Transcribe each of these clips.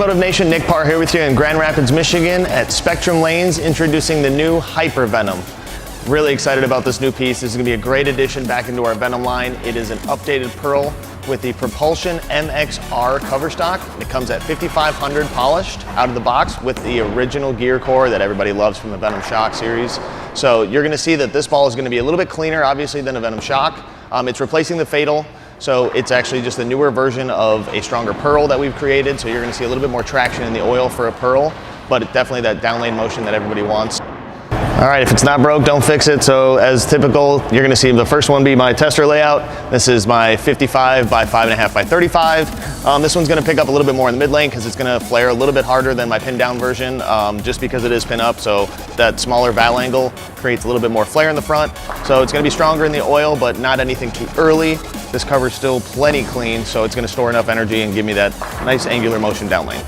Motiv Nation, Nick Pahr here with you in Grand Rapids, Michigan at Spectrum Lanes, introducing the new Hyper Venom. Really excited about this new piece. This is going to be a great addition back into our Venom line. It is an updated Pearl with the Propulsion MXR cover stock. It comes at 5500 polished out of the box with the original gear core that everybody loves from the Venom Shock series. So you're going to see that this ball is going to be a little bit cleaner, obviously, than a Venom Shock. It's replacing the Fatal. So it's actually just a newer version of a stronger Pearl that we've created. So you're gonna see a little bit more traction in the oil for a Pearl, but definitely that down lane motion that everybody wants. All right, if it's not broke, don't fix it. So as typical, you're gonna see the first one be my tester layout. This is my 55 by 5.5 by 35. This one's gonna pick up a little bit more in the mid lane because it's gonna flare a little bit harder than my pin down version, just because it is pin up. So that smaller valve angle creates a little bit more flare in the front. So it's gonna be stronger in the oil, but not anything too early. This cover's still plenty clean, so it's gonna store enough energy and give me that nice angular motion down lane.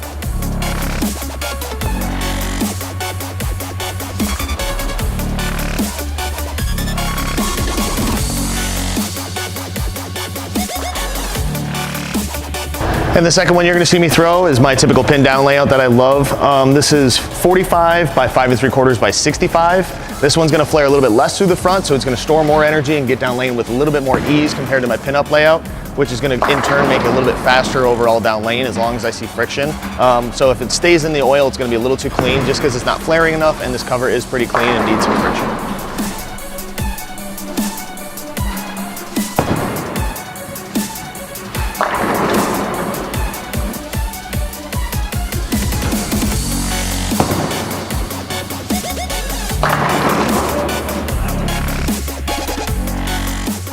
And the second one you're gonna see me throw is my typical pin down layout that I love. This is 45 by 5 3/4 by 65. This one's gonna flare a little bit less through the front, so it's gonna store more energy and get down lane with a little bit more ease compared to my pin up layout, which is gonna in turn make it a little bit faster overall down lane as long as I see friction. So if it stays in the oil, it's gonna be a little too clean just because it's not flaring enough, and this cover is pretty clean and needs some friction.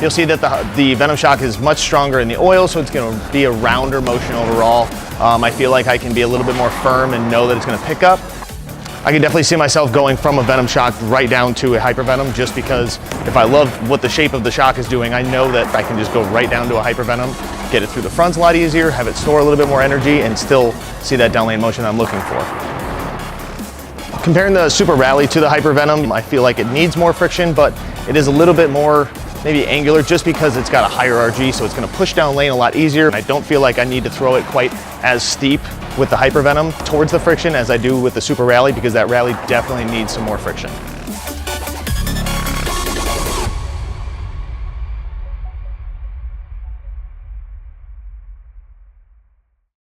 You'll see that the Venom Shock is much stronger in the oil, so it's going to be a rounder motion overall. I feel like I can be a little bit more firm and know that it's going to pick up. I can definitely see myself going from a Venom Shock right down to a Hyper Venom, just because if I love what the shape of the shock is doing, I know that I can just go right down to a Hyper Venom, get it through the fronts a lot easier, have it store a little bit more energy, and still see that down lane motion I'm looking for. Comparing the Super Rally to the Hyper Venom, I feel like it needs more friction, but it is a little bit more maybe angular just because it's got a higher RG, so it's gonna push down lane a lot easier. I don't feel like I need to throw it quite as steep with the Hyper Venom towards the friction as I do with the Super Rally, because that Rally definitely needs some more friction.